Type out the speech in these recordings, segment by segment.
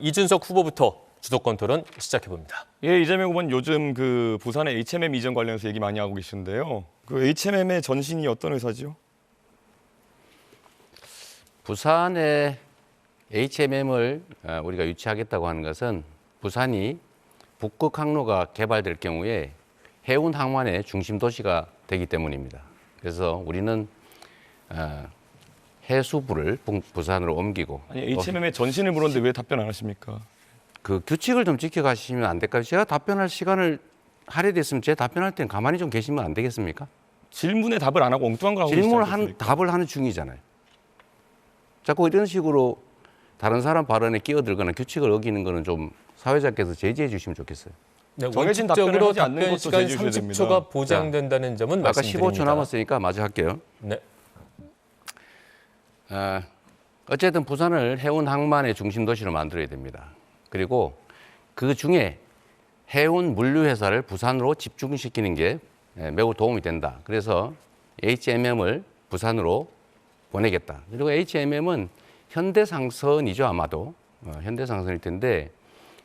이준석 후보부터 주도권 토론 시작해봅니다. 예, 이재명 후보는 요즘 그 부산의 HMM 이전 관련해서 얘기 많이 하고 계시는데요. 그 HMM의 전신이 어떤 회사죠? 부산에 HMM을 우리가 유치하겠다고 하는 것은 부산이 북극 항로가 개발될 경우에 해운 항만의 중심 도시가 되기 때문입니다. 그래서 우리는 해수부를 부산으로 옮기고. 아니, HMM의 전신을 물었는데 왜 답변 안 하십니까? 그 규칙을 좀 지켜가시면 안 될까요? 제가 답변할 시간을 할애됐으면 제 답변할 때는 가만히 좀 계시면 안 되겠습니까? 질문에 답을 안 하고 엉뚱한 걸 하고 질문을 답을 하는 중이잖아요. 자꾸 이런 식으로 다른 사람 발언에 끼어들거나 규칙을 어기는 거는 좀 사회자께서 제지해 주시면 좋겠어요. 네, 정해진 답변을 원칙적으로 하지 않는 답변 것도 시간 제지해 주셔야 30초가 보장된다는 점은 아까 말씀드립니다. 15초 남았으니까 마저 할게요. 네. 어쨌든 부산을 해운 항만의 중심 도시로 만들어야 됩니다. 그리고 그 중에 해운 물류 회사를 부산으로 집중시키는 게 매우 도움이 된다. 그래서 HMM을 부산으로 보내겠다. 그리고 HMM은 현대상선이죠, 아마도. 현대상선일 텐데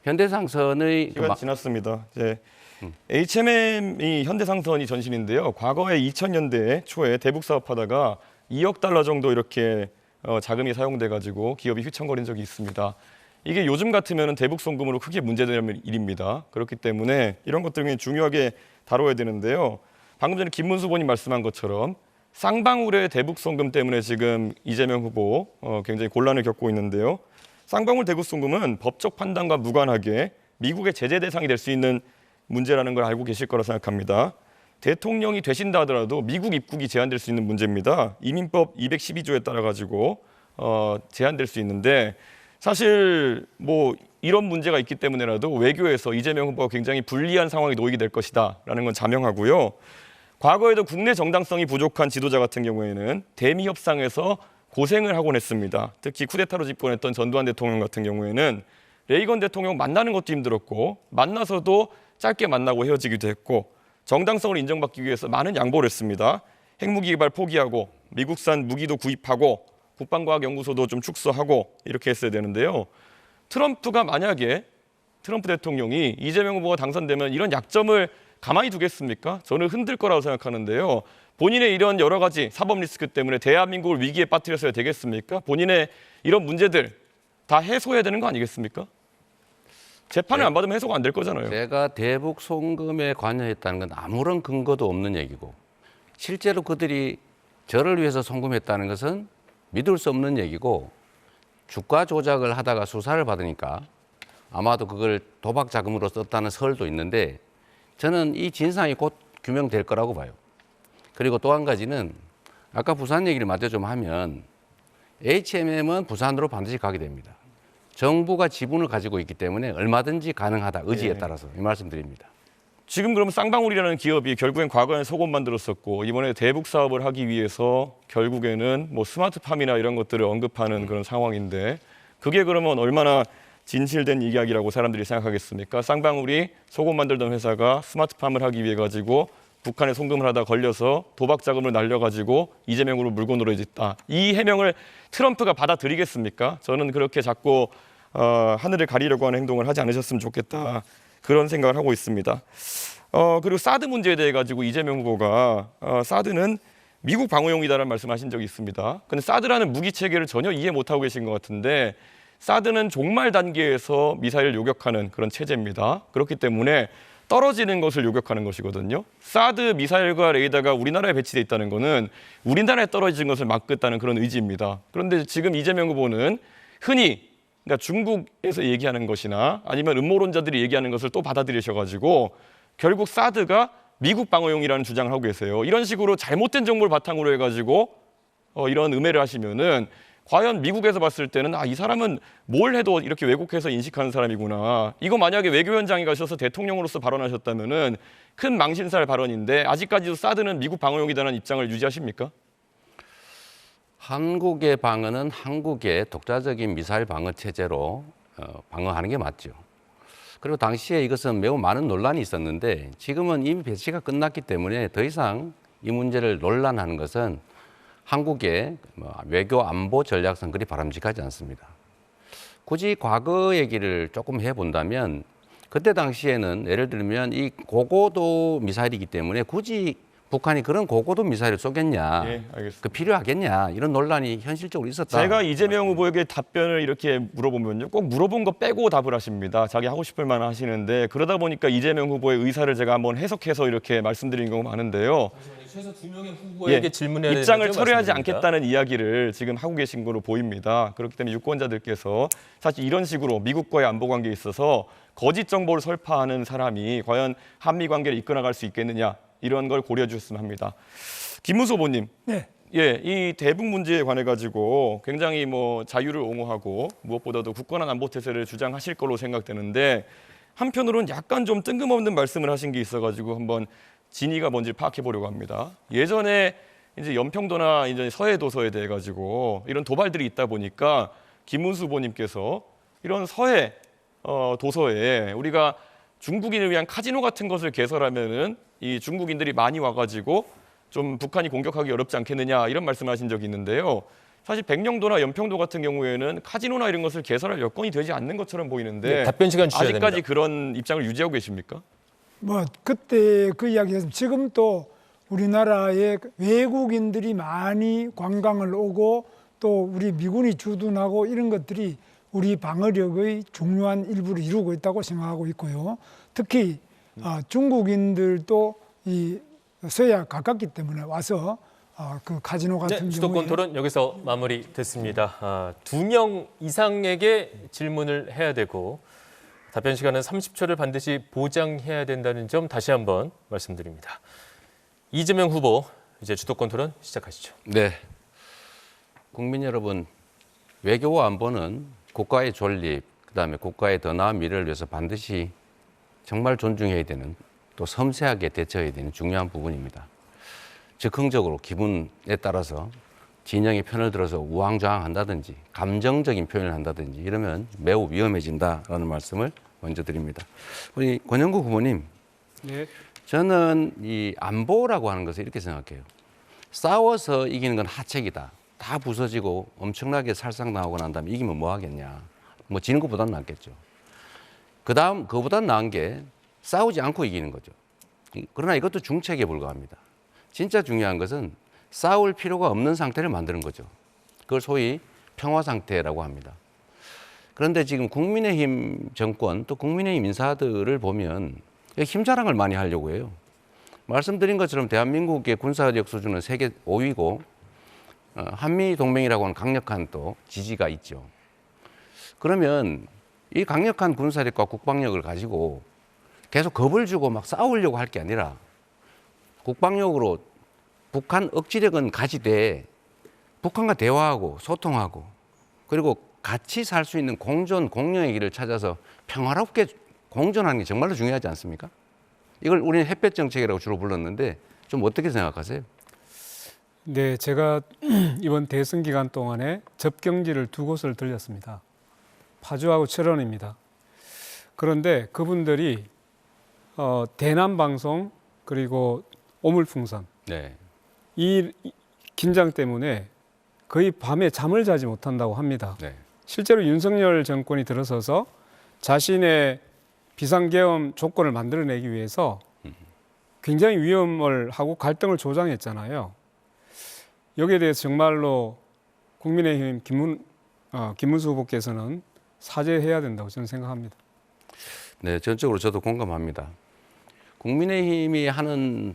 현대상선의 시간 지났습니다. 이제 HMM이 현대상선이 전신인데요. 과거에 2000년대 초에 대북 사업하다가 2억 달러 정도 이렇게 자금이 사용돼 가지고 기업이 휘청거린 적이 있습니다. 이게 요즘 같으면 대북 송금으로 크게 문제되는 일입니다. 그렇기 때문에 이런 것들을 중요하게 다뤄야 되는데요. 방금 전에 김문수 의원님 말씀한 것처럼 쌍방울의 대북 송금 때문에 지금 이재명 후보 굉장히 곤란을 겪고 있는데요. 쌍방울 대북 송금은 법적 판단과 무관하게 미국의 제재 대상이 될 수 있는 문제라는 걸 알고 계실 거라 생각합니다. 대통령이 되신다 하더라도 미국 입국이 제한될 수 있는 문제입니다. 이민법 212조에 따라 가지고 제한될 수 있는데 사실 뭐 이런 문제가 있기 때문에라도 외교에서 이재명 후보가 굉장히 불리한 상황에 놓이게 될 것이다라는 건 자명하고요. 과거에도 국내 정당성이 부족한 지도자 같은 경우에는 대미 협상에서 고생을 하곤 했습니다. 특히 쿠데타로 집권했던 전두환 대통령 같은 경우에는 레이건 대통령 만나는 것도 힘들었고 만나서도 짧게 만나고 헤어지기도 했고 정당성을 인정받기 위해서 많은 양보를 했습니다. 핵무기 개발 포기하고 미국산 무기도 구입하고 국방과학연구소도 좀 축소하고 이렇게 했어야 되는데요. 트럼프가 만약에 트럼프 대통령이 이재명 후보가 당선되면 이런 약점을 가만히 두겠습니까? 저는 흔들 거라고 생각하는데요. 본인의 이런 여러 가지 사법 리스크 때문에 대한민국을 위기에 빠뜨렸어야 되겠습니까? 본인의 이런 문제들 다 해소해야 되는 거 아니겠습니까? 재판을 안 받으면 해소가 안 될 거잖아요. 제가 대북 송금에 관여했다는 건 아무런 근거도 없는 얘기고 실제로 그들이 저를 위해서 송금했다는 것은 믿을 수 없는 얘기고 주가 조작을 하다가 수사를 받으니까 아마도 그걸 도박 자금으로 썼다는 설도 있는데 저는 이 진상이 곧 규명될 거라고 봐요. 그리고 또 한 가지는 아까 부산 얘기를 마저 좀 하면 HMM은 부산으로 반드시 가게 됩니다. 정부가 지분을 가지고 있기 때문에 얼마든지 가능하다. 의지에 따라서 이 말씀드립니다. 지금 그러면 쌍방울이라는 기업이 결국엔 과거에 속옷 만들었었고 이번에 대북 사업을 하기 위해서 결국에는 뭐 스마트팜이나 이런 것들을 언급하는 그런 상황인데 그게 그러면 얼마나 진실된 이야기라고 사람들이 생각하겠습니까? 쌍방울이 속옷 만들던 회사가 스마트팜을 하기 위해 가지고 북한에 송금을 하다 걸려서 도박 자금을 날려가지고 이재명으로 물고 늘어졌다. 이 해명을 트럼프가 받아들이겠습니까? 저는 그렇게 자꾸 하늘을 가리려고 하는 행동을 하지 않으셨으면 좋겠다. 그런 생각을 하고 있습니다. 그리고 사드 문제에 대해 가지고 이재명 후보가 사드는 미국 방어용이다라는 말씀하신 적이 있습니다. 근데 사드라는 무기 체계를 전혀 이해 못하고 계신 것 같은데 사드는 종말 단계에서 미사일을 요격하는 그런 체제입니다. 그렇기 때문에 떨어지는 것을 요격하는 것이거든요. 사드 미사일과 레이더가 우리나라에 배치돼 있다는 것은 우리나라에 떨어지는 것을 막겠다는 그런 의지입니다. 그런데 지금 이재명 후보는 흔히 그러니까 중국에서 얘기하는 것이나 아니면 음모론자들이 얘기하는 것을 또 받아들이셔가지고 결국 사드가 미국 방어용이라는 주장을 하고 계세요. 이런 식으로 잘못된 정보를 바탕으로 해가지고 이런 음해를 하시면은 과연 미국에서 봤을 때는 이 사람은 뭘 해도 이렇게 왜곡해서 인식하는 사람이구나. 이거 만약에 외교현장에 가셔서 대통령으로서 발언하셨다면은 큰 망신살 발언인데 아직까지도 사드는 미국 방어용이라는 입장을 유지하십니까? 한국의 방어는 한국의 독자적인 미사일 방어 체제로 방어하는 게 맞죠. 그리고 당시에 이것은 매우 많은 논란이 있었는데 지금은 이미 배치가 끝났기 때문에 더 이상 이 문제를 논란하는 것은 한국의 외교 안보 전략상 그리 바람직하지 않습니다. 굳이 과거 얘기를 조금 해본다면 그때 당시에는 예를 들면 이 고고도 미사일이기 때문에 굳이 북한이 그런 고고도 미사일을 쏘겠냐, 예, 알겠습니다. 그 필요하겠냐 이런 논란이 현실적으로 있었다. 제가 이재명 후보에게 답변을 이렇게 물어보면요, 꼭 물어본 거 빼고 답을 하십니다. 자기 하고 싶을 만한 하시는데 그러다 보니까 이재명 후보의 의사를 제가 한번 해석해서 이렇게 말씀드린 경우가 많은데요. 최소 2명의 후보에게 질문해야 되는 입장을 점 철회하지 말씀드립니다. 않겠다는 이야기를 지금 하고 계신 거로 보입니다. 그렇기 때문에 유권자들께서 사실 이런 식으로 미국과의 안보 관계에 있어서 거짓 정보를 설파하는 사람이 과연 한미 관계를 이끌어갈 수 있겠느냐, 이런 걸 고려해 주셨으면 합니다. 김문수 후보님, 네. 예, 이 대북 문제에 관해 가지고 굉장히 뭐 자유를 옹호하고 무엇보다도 굳건한 안보 태세를 주장하실 걸로 생각되는데 한편으로는 약간 좀 뜬금없는 말씀을 하신 게 있어가지고 한번 진위가 뭔지 파악해 보려고 합니다. 예전에 이제 연평도나 이제 서해 도서에 대해 가지고 이런 도발들이 있다 보니까 김문수 후보님께서 이런 서해 도서에 우리가 중국인을 위한 카지노 같은 것을 개설하면은 이 중국인들이 많이 와가지고 좀 북한이 공격하기 어렵지 않겠느냐, 이런 말씀하신 적이 있는데요. 사실 백령도나 연평도 같은 경우에는 카지노나 이런 것을 개설할 여건이 되지 않는 것처럼 보이는데 네, 답변 시간 주셔야 아직까지 됩니다. 그런 입장을 유지하고 계십니까? 뭐 그때 그 이야기에서 지금 또 우리나라에 외국인들이 많이 관광을 오고 또 우리 미군이 주둔하고 이런 것들이 우리 방어력의 중요한 일부를 이루고 있다고 생각하고 있고요. 특히 중국인들도 이 서해와 가깝기 때문에 와서 그 카지노 같은 네, 경우에 주도권 토론 여기서 마무리됐습니다. 2명 이상에게 질문을 해야 되고 답변 시간은 30초를 반드시 보장해야 된다는 점 다시 한번 말씀드립니다. 이재명 후보, 이제 주도권 토론 시작하시죠. 네, 국민 여러분, 외교와 안보는 국가의 존립, 그다음에 국가의 더 나은 미래를 위해서 반드시 정말 존중해야 되는, 또 섬세하게 대처해야 되는 중요한 부분입니다. 즉흥적으로 기분에 따라서 진영의 편을 들어서 우왕좌왕한다든지 감정적인 표현을 한다든지 이러면 매우 위험해진다라는 말씀을 먼저 드립니다. 우리 권영국 후보님, 네. 저는 이 안보라고 하는 것을 이렇게 생각해요. 싸워서 이기는 건 하책이다. 다 부서지고 엄청나게 살상당하고 난 다음에 이기면 뭐 하겠냐. 뭐 지는 것보다는 낫겠죠. 그다음 그보다는 나은 게 싸우지 않고 이기는 거죠. 그러나 이것도 중책에 불과합니다. 진짜 중요한 것은 싸울 필요가 없는 상태를 만드는 거죠. 그걸 소위 평화 상태라고 합니다. 그런데 지금 국민의힘 정권 또 국민의힘 인사들을 보면 힘 자랑을 많이 하려고 해요. 말씀드린 것처럼 대한민국의 군사력 수준은 세계 5위고 한미 동맹이라고 하는 강력한 또 지지가 있죠. 그러면 이 강력한 군사력과 국방력을 가지고 계속 겁을 주고 막 싸우려고 할 게 아니라 국방력으로 북한 억지력은 가지되 북한과 대화하고 소통하고 그리고 같이 살 수 있는 공존, 공영의 길을 찾아서 평화롭게 공존하는 게 정말로 중요하지 않습니까? 이걸 우리는 햇볕 정책이라고 주로 불렀는데 좀 어떻게 생각하세요? 네, 제가 이번 대선 기간 동안에 접경지를 두 곳을 들렸습니다. 파주하고 철원입니다. 그런데 그분들이 대남방송 그리고 오물풍선 네. 이 긴장 때문에 거의 밤에 잠을 자지 못한다고 합니다. 네. 실제로 윤석열 정권이 들어서서 자신의 비상계엄 조건을 만들어내기 위해서 굉장히 위험을 하고 갈등을 조장했잖아요. 여기에 대해서 정말로 국민의힘 김문수 후보께서는 사죄해야 된다고 저는 생각합니다. 네, 전적으로 저도 공감합니다. 국민의힘이 하는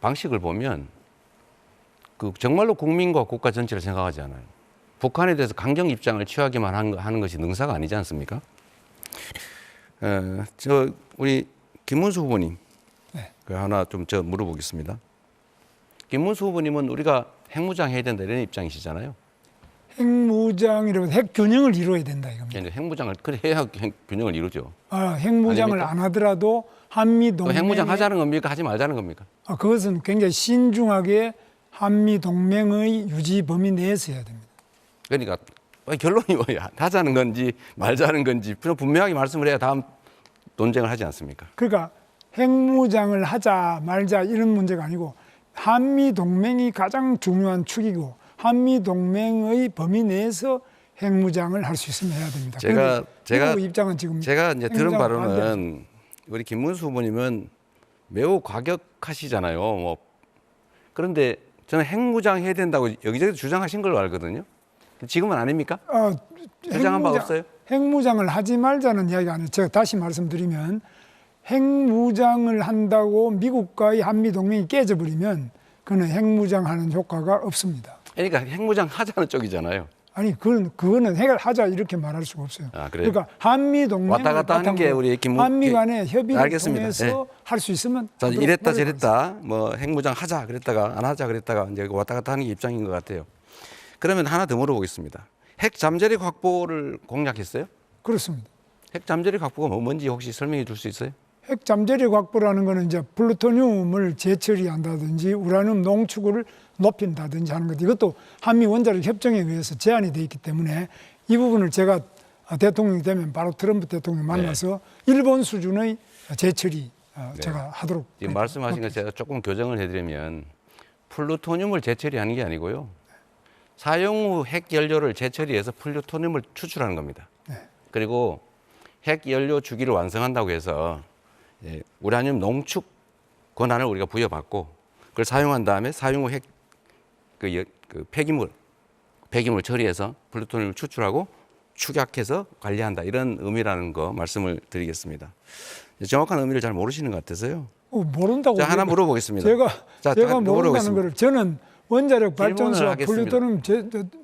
방식을 보면 그 정말로 국민과 국가 전체를 생각하지 않아요. 북한에 대해서 강경 입장을 취하기만 하는 것이 능사가 아니지 않습니까? 우리 김문수 후보님, 네. 그 하나 좀 저 물어보겠습니다. 김문수 후보님은 우리가 핵무장 해야 된다 이런 입장이시잖아요. 핵무장이라면 핵 균형을 이루어야 된다 이겁니다. 그러니까 핵무장을 그래 해야 균형을 이루죠. 핵무장을 아닙니까? 안 하더라도 한미 또 동맹 핵무장 하자는 겁니까? 하지 말자는 겁니까? 그것은 굉장히 신중하게 한미 동맹의 유지 범위 내에서 해야 됩니다. 그러니까 결론이 뭐야? 하자는 건지 말자는 건지 분명하게 말씀을 해야 다음 논쟁을 하지 않습니까? 그러니까 핵무장을 하자 말자 이런 문제가 아니고 한미 동맹이 가장 중요한 축이고 한미 동맹의 범위 내에서 핵무장을 할 수 있으면 해야 됩니다. 제가 미국 입장은 지금 제가 이제 들은 핵무장을 바로는 우리 김문수 후보님은 매우 과격하시잖아요. 뭐 그런데 저는 핵무장 해야 된다고 여기저기 주장하신 걸로 알거든요. 지금은 아닙니까? 주장한 바 없어요? 핵무장을 하지 말자는 이야기가 아니에요. 제가 다시 말씀드리면 핵무장을 한다고 미국과의 한미 동맹이 깨져버리면 그는 핵무장하는 효과가 없습니다. 그러니까 핵무장 하자는 쪽이잖아요. 아니 그거는 해결하자 이렇게 말할 수가 없어요. 아, 그래요? 그러니까 한미 동맹 왔다 갔다 하는 게 우리 한미 간의 협의를 알겠습니다. 통해서 할 수 있으면 자, 하도록 이랬다 노력하겠습니다. 저랬다 뭐 핵무장 하자 그랬다가 안 하자 그랬다가 이제 왔다 갔다 하는 게 입장인 것 같아요. 그러면 하나 더 물어보겠습니다. 핵 잠재력 확보를 공약했어요? 그렇습니다. 핵 잠재력 확보가 뭔지 혹시 설명해 줄 수 있어요? 핵 잠재력 확보라는 거는 이제 플루토늄을 재처리한다든지 우라늄 농축을 높인다든지 하는 것. 이것도 한미 원자력 협정에 의해서 제한이 돼 있기 때문에 이 부분을 제가 대통령이 되면 바로 트럼프 대통령 만나서 일본 수준의 재처리 제가 하도록. 지금 말씀하신 거 제가 조금 교정을 해드리면 플루토늄을 재처리하는 게 아니고요. 사용 후 핵 연료를 재처리해서 플루토늄을 추출하는 겁니다. 그리고 핵 연료 주기를 완성한다고 해서 우라늄 농축 권한을 우리가 부여받고 그걸 사용한 다음에 사용 후 핵 폐기물 처리해서 플루토늄을 추출하고 축약해서 관리한다 이런 의미라는 거 말씀을 드리겠습니다. 정확한 의미를 잘 모르시는 것 같아서요. 모른다고. 자, 하나 물어보겠습니다. 제가 모른다는 거를 저는 원자력 발전소와 하겠습니다. 플루토늄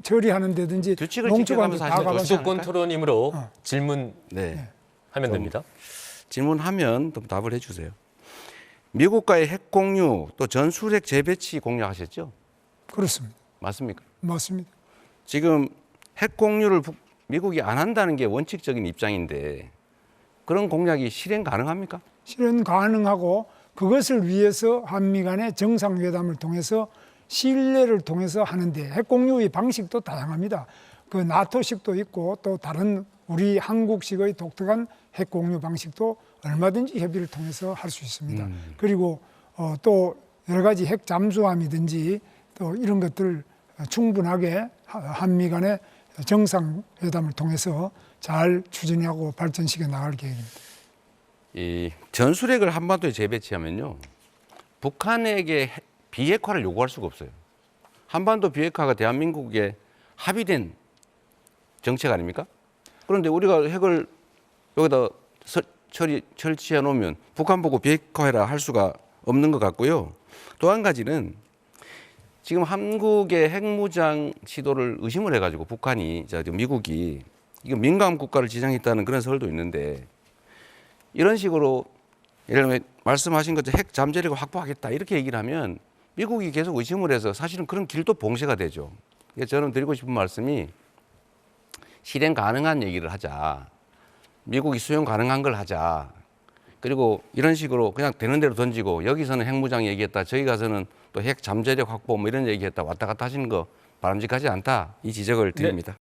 처리하는 데든지 규칙을 농축하는 데 지켜가면서 다 하시죠. 가봤어요. 수도권 토론이므로 질문하면 네. 됩니다. 질문하면 좀 답을 해주세요. 미국과의 핵 공유 또 전술핵 재배치 공약하셨죠? 그렇습니다. 맞습니까? 맞습니다. 지금 핵 공유를 미국이 안 한다는 게 원칙적인 입장인데 그런 공약이 실행 가능합니까? 실현 가능하고 그것을 위해서 한미 간의 정상회담을 통해서 신뢰를 통해서 하는데 핵 공유의 방식도 다양합니다. 그 나토식도 있고 또 다른 우리 한국식의 독특한 핵 공유 방식도 얼마든지 협의를 통해서 할 수 있습니다. 그리고 또 여러 가지 핵 잠수함이든지 또 이런 것들 충분하게 한미 간의 정상회담을 통해서 잘 추진하고 발전시켜 나갈 계획입니다. 이 전술핵을 한반도에 재배치하면요, 북한에게 비핵화를 요구할 수가 없어요. 한반도 비핵화가 대한민국의 합의된 정책 아닙니까? 그런데 우리가 핵을 여기다 설치해 놓으면 북한 보고 비핵화해라 할 수가 없는 것 같고요. 또 한 가지는 지금 한국의 핵무장 시도를 의심을 해가지고 북한이, 미국이 이거 민감 국가를 지정했다는 그런 설도 있는데 이런 식으로 예를 들면 말씀하신 것처럼 핵 잠재력을 확보하겠다 이렇게 얘기를 하면 미국이 계속 의심을 해서 사실은 그런 길도 봉쇄가 되죠. 저는 드리고 싶은 말씀이 실행 가능한 얘기를 하자. 미국이 수용 가능한 걸 하자. 그리고 이런 식으로 그냥 되는 대로 던지고 여기서는 핵무장 얘기했다. 저기 가서는 또 핵 잠재력 확보 뭐 이런 얘기했다. 왔다 갔다 하시는 거 바람직하지 않다. 이 지적을 드립니다.